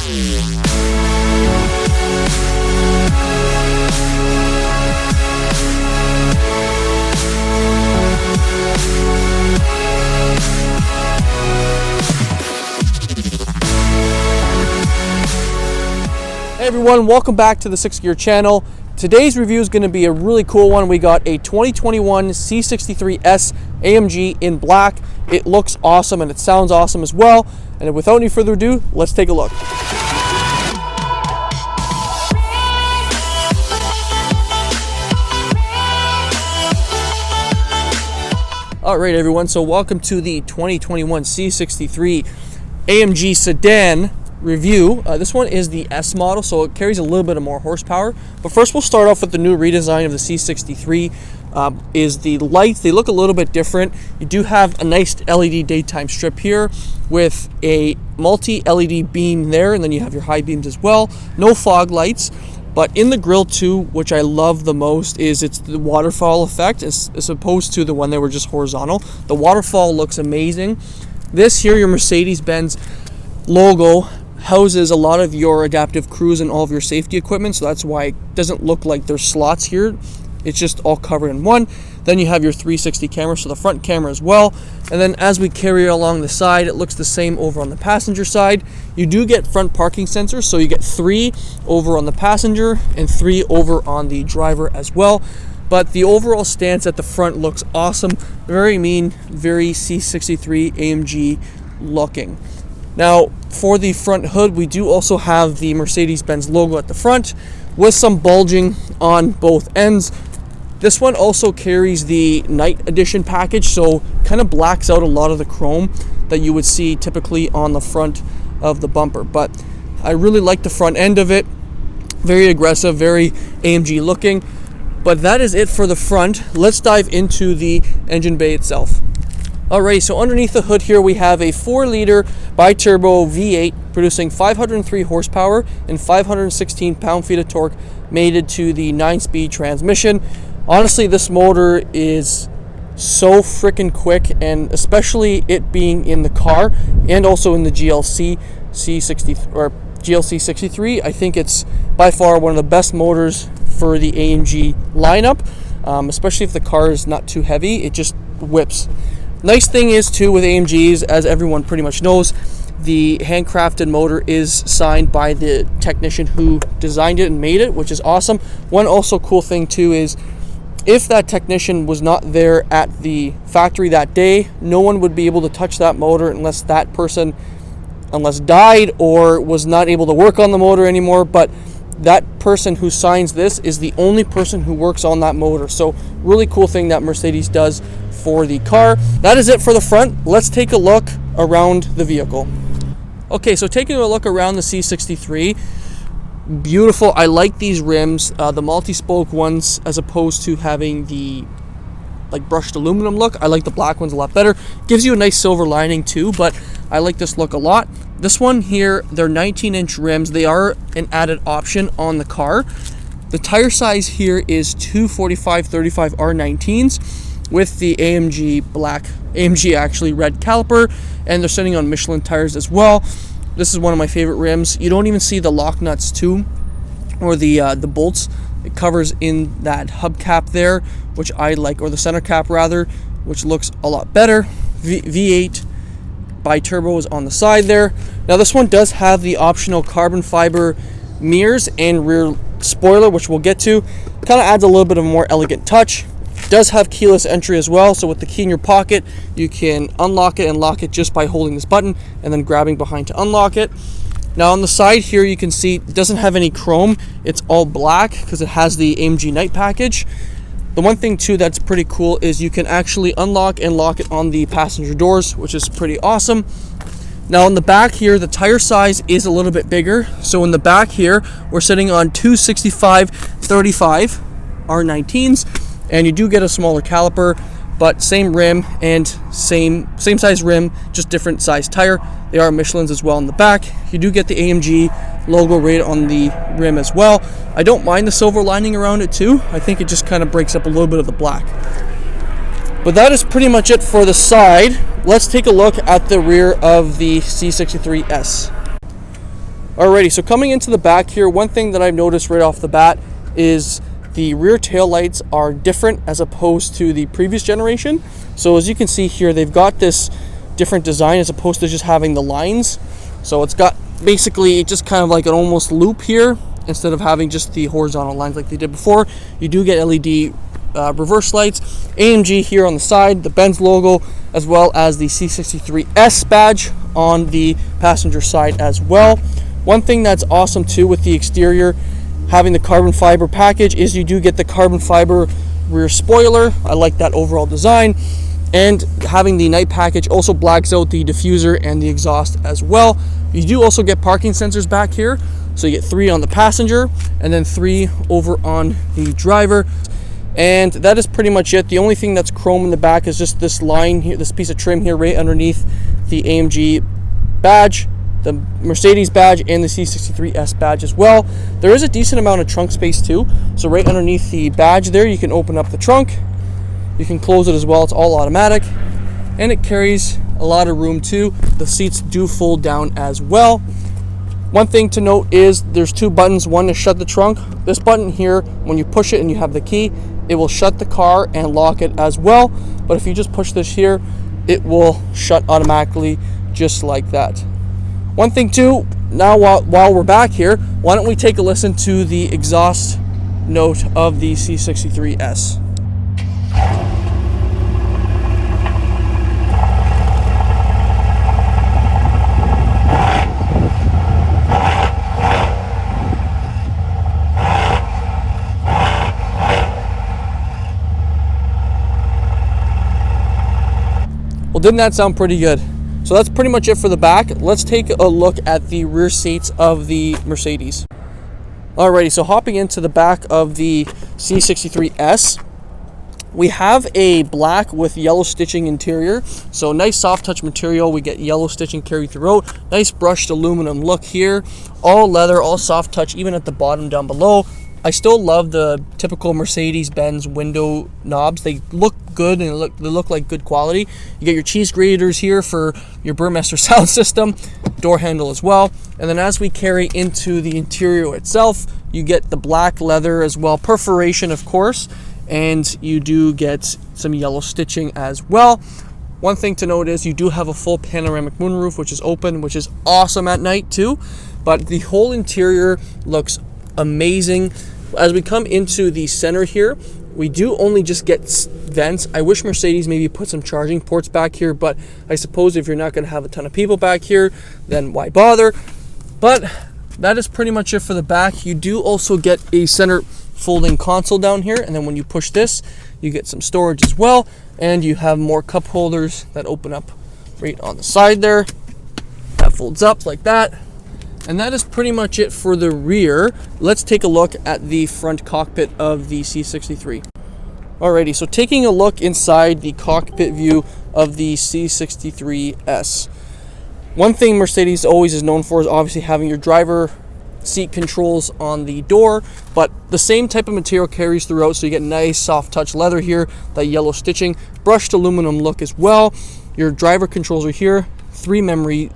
Hey everyone, welcome back to the 6 Gear channel. Today's review is going to be a really cool one. We got a 2021 C63s AMG in black. It looks awesome and it sounds awesome as well. And without any further ado, let's take a look. Alright everyone, so welcome to the 2021 C63 AMG Sedan review. This one is the S model, so it carries a little bit of more horsepower. But first we'll start off with the new redesign of the C63. Is the lights. They look a little bit different. You do have a nice LED daytime strip here with a multi-LED beam there, and then you have your high beams as well. No fog lights. But in the grille too, which I love the most, is it's the waterfall effect as opposed to the one they were just horizontal. The waterfall looks amazing. This here, your Mercedes-Benz logo, houses a lot of your adaptive cruise and all of your safety equipment, so that's why it doesn't look like there's slots here. It's just all covered in one. Then you have your 360 camera, so the front camera as well. And then as we carry along the side, it looks the same over on the passenger side. You do get front parking sensors, so you get 3 over on the passenger and 3 over on the driver as well. But the overall stance at the front looks awesome. Very mean, very C63 AMG looking. Now, for the front hood, we do also have the Mercedes-Benz logo at the front with some bulging on both ends. This one also carries the night edition package, so kind of blacks out a lot of the chrome that you would see typically on the front of the bumper. But I really like the front end of it. Very aggressive, very AMG looking. But that is it for the front. Let's dive into the engine bay itself. Alright, so underneath the hood here we have a 4-liter Biturbo V8 producing 503 horsepower and 516 pound-feet of torque, mated to the 9-speed transmission. Honestly, this motor is so freaking quick, and especially it being in the car and also in the GLC C63, I think it's by far one of the best motors for the AMG lineup, especially if the car is not too heavy. It just whips. Nice thing is too with AMGs, as everyone pretty much knows, the handcrafted motor is signed by the technician who designed it and made it, which is awesome. One also cool thing too is if that technician was not there at the factory that day, no one would be able to touch that motor unless that person died or was not able to work on the motor anymore. But that person who signs this is the only person who works on that motor. So really cool thing that Mercedes does for the car. That is it for the front. Let's take a look around the vehicle. Okay, so taking a look around the C63, beautiful. I like these rims, the multi-spoke ones, as opposed to having the brushed aluminum look. I like the black ones a lot better. Gives you a nice silver lining too, but I like this look a lot. This one here, they're 19-inch rims. They are an added option on the car. The tire size here is 245/35 R19s with the AMG actually red caliper, and they're sitting on Michelin tires as well. This is one of my favorite rims. You don't even see the lock nuts too, or the bolts. It covers in that hubcap there, which I like, or the center cap rather, which looks a lot better. V8 Biturbo is on the side there. Now this one does have the optional carbon fiber mirrors and rear spoiler, which we'll get to. Kind of adds a little bit of a more elegant touch. Does have keyless entry as well, so with the key in your pocket you can unlock it and lock it just by holding this button and then grabbing behind to unlock it. Now on the side here you can see it doesn't have any chrome. It's all black because it has the AMG night package. The one thing too that's pretty cool is you can actually unlock and lock it on the passenger doors, which is pretty awesome. Now on the back here, the tire size is a little bit bigger. So in the back here, we're sitting on 265/35 R19s, and you do get a smaller caliper, but same rim and same size rim, just different size tire. They are Michelin's as well in the back. You do get the AMG logo right on the rim as well. I don't mind the silver lining around it too. I think it just kind of breaks up a little bit of the black. But that is pretty much it for the side. Let's take a look at the rear of the C63S. Alrighty, so coming into the back here, one thing that I've noticed right off the bat is the rear tail lights are different as opposed to the previous generation. So as you can see here, they've got this different design as opposed to just having the lines. So it's got basically just kind of like an almost loop here instead of having just the horizontal lines like they did before. You do get LED reverse lights, AMG here on the side, the Benz logo, as well as the C63S badge on the passenger side as well. One thing that's awesome too with the exterior, having the carbon fiber package, is you do get the carbon fiber rear spoiler. I like that overall design. And having the night package also blacks out the diffuser and the exhaust as well. You do also get parking sensors back here. So you get 3 on the passenger and then 3 over on the driver. And that is pretty much it. The only thing that's chrome in the back is just this line here, this piece of trim here right underneath the AMG badge, the Mercedes badge, and the C63S badge as well. There is a decent amount of trunk space too. So right underneath the badge there, you can open up the trunk. You can close it as well. It's all automatic. And it carries a lot of room too. The seats do fold down as well. One thing to note is there's 2 buttons. One to shut the trunk. This button here, when you push it and you have the key, it will shut the car and lock it as well. But if you just push this here, it will shut automatically just like that. One thing too, now while we're back here, why don't we take a listen to the exhaust note of the C63S. Well, didn't that sound pretty good? So that's pretty much it for the back. Let's take a look at the rear seats of the Mercedes. Alrighty, so hopping into the back of the C63S, we have a black with yellow stitching interior. So nice soft touch material. We get yellow stitching carried throughout. Nice brushed aluminum look here. All leather, all soft touch, even at the bottom down below. I still love the typical Mercedes-Benz window knobs. They look good and they look like good quality. You get your cheese graters here for your Burmester sound system, door handle as well. And then as we carry into the interior itself, you get the black leather as well, perforation of course, and you do get some yellow stitching as well. One thing to note is you do have a full panoramic moonroof, which is open, which is awesome at night too. But the whole interior looks amazing. As we come into the center here, we do only just get vents. I wish Mercedes maybe put some charging ports back here, but I suppose if you're not going to have a ton of people back here, then why bother? But that is pretty much it for the back. You do also get a center folding console down here, and then when you push this, you get some storage as well, and you have more cup holders that open up right on the side there. That folds up like that. And that is pretty much it for the rear. Let's take a look at the front cockpit of the C63. Alrighty, so taking a look inside the cockpit view of the C63S. One thing Mercedes always is known for is obviously having your driver seat controls on the door, but the same type of material carries throughout, so you get nice soft touch leather here, that yellow stitching, brushed aluminum look as well. Your driver controls are here. 3 memory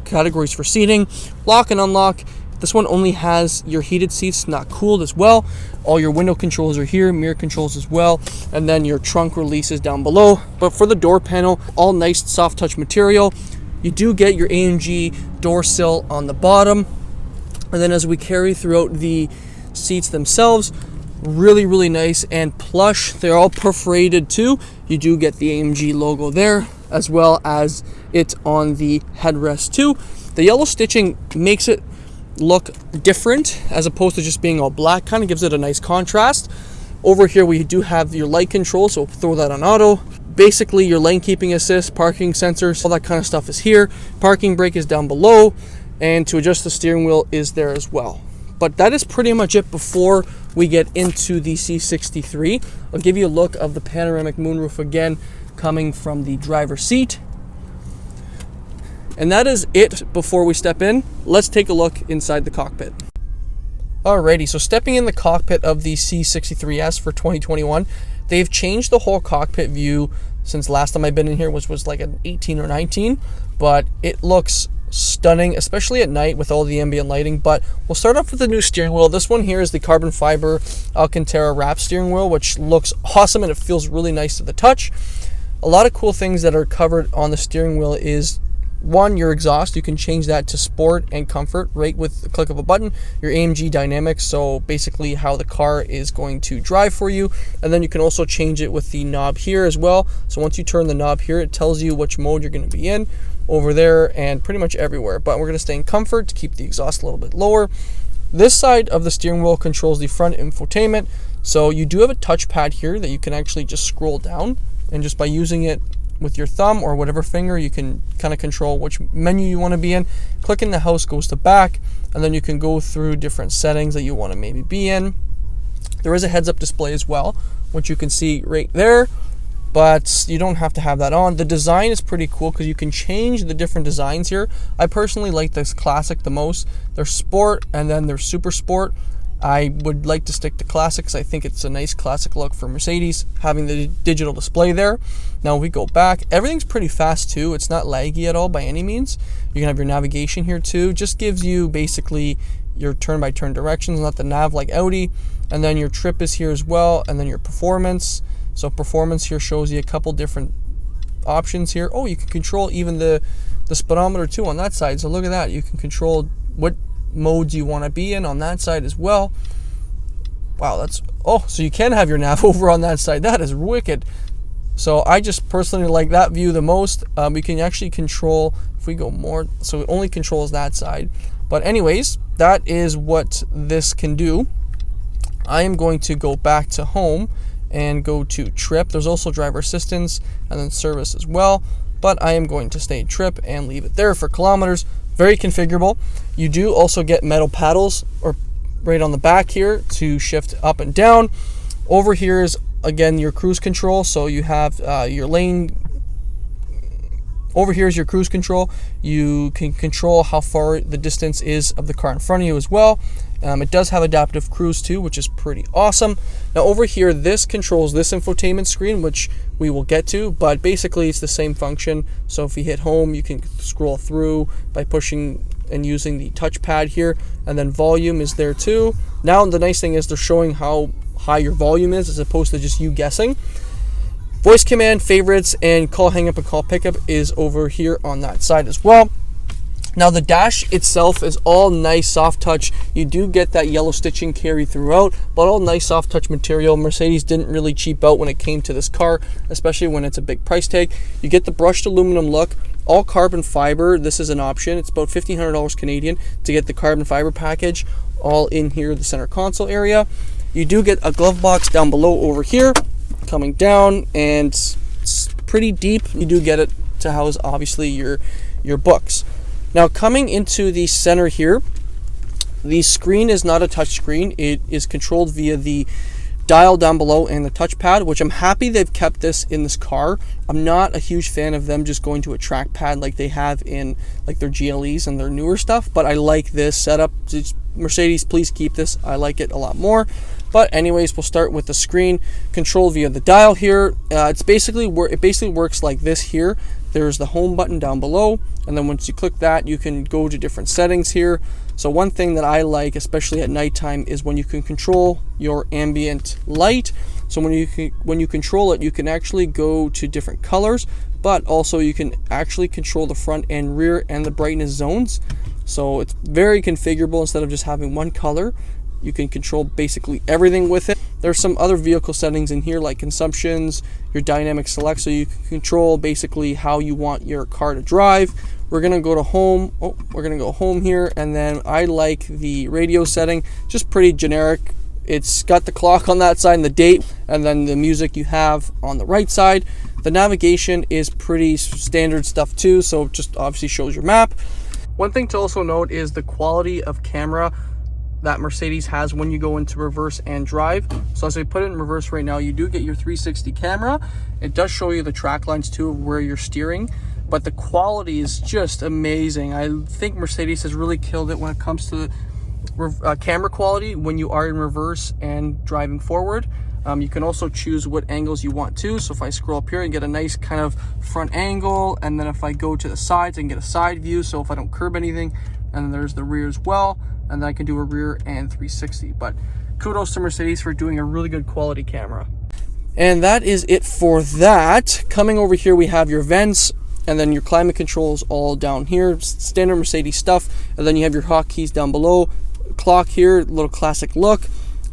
categories for seating, lock and unlock. This one only has your heated seats, not cooled as well. All your window controls are here, mirror controls as well, and then your trunk releases down below. But for the door panel, all nice soft touch material. You do get your AMG door sill on the bottom, and then as we carry throughout the seats themselves, really nice and plush. They're all perforated too. You do get the AMG logo there, as well as it on the headrest too. The yellow stitching makes it look different as opposed to just being all black. Kind of gives it a nice contrast. Over here we do have your light control, so throw that on auto. Basically your lane keeping assist, parking sensors, all that kind of stuff is here. Parking brake is down below, and to adjust the steering wheel is there as well. But that is pretty much it before we get into the C63. I'll give you a look of the panoramic moonroof again, coming from the driver's seat. And that is it before we step in. Let's take a look inside the cockpit. Alrighty, so stepping in the cockpit of the C63S for 2021, they've changed the whole cockpit view since last time I've been in here, which was like an 18 or 19, but it looks stunning, especially at night with all the ambient lighting. But we'll start off with the new steering wheel. This one here is the carbon fiber Alcantara wrap steering wheel, which looks awesome and it feels really nice to the touch. A lot of cool things that are covered on the steering wheel is, one, your exhaust. You can change that to sport and comfort right with the click of a button. Your AMG dynamics, so basically how the car is going to drive for you. And then you can also change it with the knob here as well. So once you turn the knob here, it tells you which mode you're going to be in over there and pretty much everywhere. But we're going to stay in comfort to keep the exhaust a little bit lower. This side of the steering wheel controls the front infotainment. So you do have a touchpad here that you can actually just scroll down, and just by using it with your thumb or whatever finger, you can kind of control which menu you want to be in. Clicking the house goes to back, and then you can go through different settings that you want to maybe be in. There is a heads-up display as well, which you can see right there, but you don't have to have that on. The design is pretty cool because you can change the different designs here. I personally like this classic the most. There's sport and then there's super sport. I would like to stick to classics. I think it's a nice classic look for Mercedes, having the digital display there. Now we go back. Everything's pretty fast too. It's not laggy at all by any means. You can have your navigation here too. Just gives you basically your turn-by-turn directions, not the nav like Audi. And then your trip is here as well. And then your performance. So performance here shows you a couple different options here. Oh, you can control even the speedometer too on that side. So look at that. You can control what modes you want to be in on that side as well. Wow, that's, oh, so you can have your nav over on that side. That is wicked. So I just personally like that view the most. We can actually control, if we go more, so it only controls that side. But anyways, that is what this can do. I am going to go back to home and go to trip. There's also driver assistance and then service as well, but I am going to stay trip and leave it there for kilometers. Very configurable. You do also get metal paddles or right on the back here to shift up and down. Over here is again your cruise control, so you have your lane. Over here is your cruise control. You can control how far the distance is of the car in front of you as well. It does have adaptive cruise too, which is pretty awesome. Now over here, this controls this infotainment screen, which we will get to, but basically it's the same function. So if you hit home, you can scroll through by pushing and using the touchpad here, and then volume is there too. Now the nice thing is they're showing how high your volume is as opposed to just you guessing. Voice command, favorites, and call hang up and call pickup is over here on that side as well. Now the dash itself is all nice soft touch. You do get that yellow stitching carry throughout, but all nice soft touch material. Mercedes didn't really cheap out when it came to this car, especially when it's a big price tag. You get the brushed aluminum look, all carbon fiber. This is an option. It's about $1,500 Canadian to get the carbon fiber package all in here, the center console area. You do get a glove box down below over here, coming down, and it's pretty deep. You do get it to house obviously your books. Now coming into the center here, the screen is not a touch screen. It is controlled via the dial down below and the touchpad, which I'm happy they've kept this in this car. I'm not a huge fan of them just going to a trackpad like they have in like their GLEs and their newer stuff, but I like this setup. Mercedes, please keep this. I like it a lot more. But anyways, we'll start with the screen controlled via the dial here. It basically works like this here. There's the home button down below, and then once you click that, you can go to different settings here. So one thing that I like, especially at nighttime, is when you can control your ambient light. So when you control it, you can actually go to different colors, but also you can actually control the front and rear and the brightness zones. So it's very configurable. Instead of just having one color, you can control basically everything with it. There's some other vehicle settings in here like consumptions, your dynamic select, so you can control basically how you want your car to drive. We're gonna go to home. We're gonna go home here, and then I like the radio setting, just pretty generic. It's got the clock on that side and the date, and then the music you have on the right side. The navigation is pretty standard stuff too, so it just obviously shows your map. One thing to also note is the quality of camera that Mercedes has when you go into reverse and drive. So as I put it in reverse right now, you do get your 360 camera. It does show you the track lines too of where you're steering, but the quality is just amazing. I think Mercedes has really killed it when it comes to camera quality when you are in reverse and driving forward. You can also choose what angles you want to. So if I scroll up here and get a nice kind of front angle, and then if I go to the sides, I can get a side view. So if I don't curb anything, and then there's the rear as well, and then I can do a rear and 360. But kudos to Mercedes for doing a really good quality camera. And that is it for that. Coming over here, we have your vents, and then your climate controls all down here, standard Mercedes stuff. And then you have your hotkeys down below, clock here, little classic look.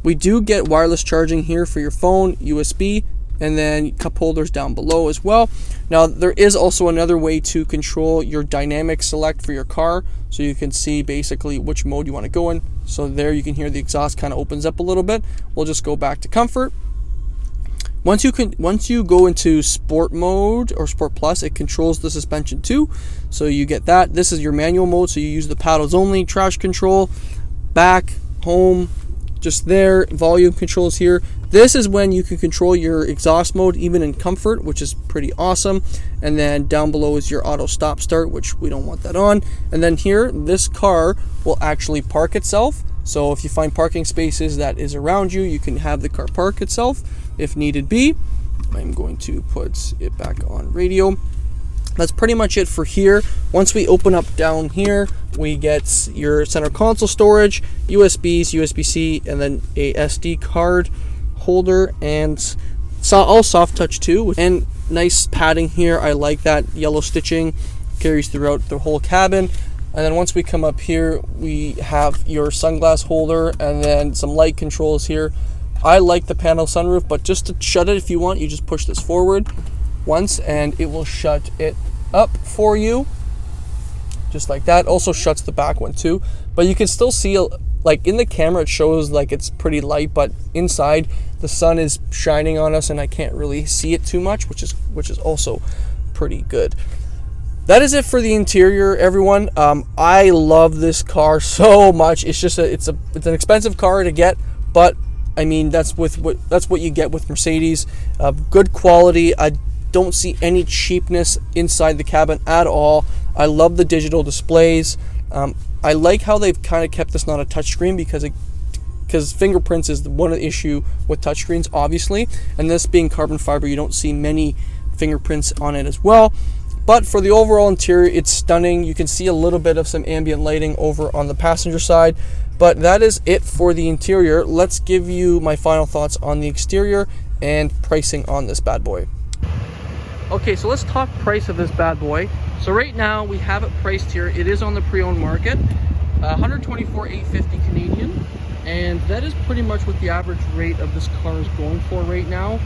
We do get wireless charging here for your phone, USB, and then cup holders down below as well. Now, there is also another way to control your dynamic select for your car, so you can see basically which mode you want to go in. So there you can hear the exhaust kind of opens up a little bit. We'll just go back to comfort. Once you go into sport mode or sport plus, it controls the suspension too. So you get that. This is your manual mode, so you use the paddles only. Traction control, back, home, just there. Volume controls here. This is when you can control your exhaust mode even in comfort, which is pretty awesome. And then down below is your auto stop start, which we don't want that on. And then here, this car will actually park itself. So if you find parking spaces that is around you, you can have the car park itself if needed be. I'm going to put it back on radio. That's pretty much it for here. Once we open up down here, we get your center console storage, USBs, USB-C, and then a SD card holder, and all soft touch too, and nice padding here. I like that yellow stitching, carries throughout the whole cabin. And then once we come up here, we have your sunglass holder and then some light controls here. I like the panel sunroof, but just to shut it if you want, you just push this forward once and it will shut it up for you. Just like that. Also shuts the back one too. But you can still see, like in the camera, it shows like it's pretty light, but inside the sun is shining on us and I can't really see it too much, which is also pretty good. That is it for the interior, everyone. I love this car so much. It's just it's an expensive car to get, but I mean that's what you get with Mercedes. Good quality. I don't see any cheapness inside the cabin at all. I love the digital displays. I like how they've kind of kept this not a touchscreen because fingerprints is one of the issue with touchscreens, obviously, and this being carbon fiber, you don't see many fingerprints on it as well. But for the overall interior, it's stunning. You can see a little bit of some ambient lighting over on the passenger side. But that is it for the interior. Let's give you my final thoughts on the exterior and pricing on this bad boy. Okay, so let's talk price of this bad boy. So right now we have it priced here. It is on the pre-owned market, $124,850 Canadian. And that is pretty much what the average rate of this car is going for right now.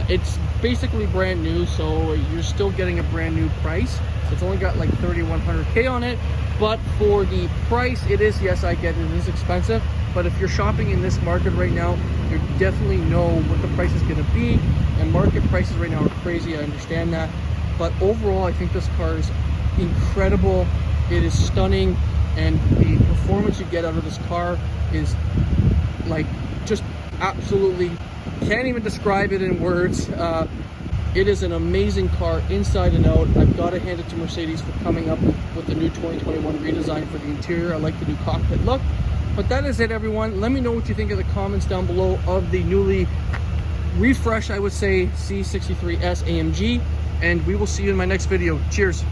It's basically brand new, so you're still getting a brand new price. So it's only got like 3,100K on it. But for the price, it is, yes, I get it, it is expensive. But if you're shopping in this market right now, you definitely know what the price is going to be. And market prices right now are crazy, I understand that. But overall, I think this car is incredible. It is stunning. And the performance you get out of this car is like just absolutely, can't even describe it in words. It is an amazing car inside and out. I've got to hand it to Mercedes for coming up with the new 2021 redesign for the interior. I like the new cockpit look. But that is it, everyone. Let me know what you think in the comments down below of the newly refreshed, I would say, C63s AMG. And we will see you in my next video. Cheers.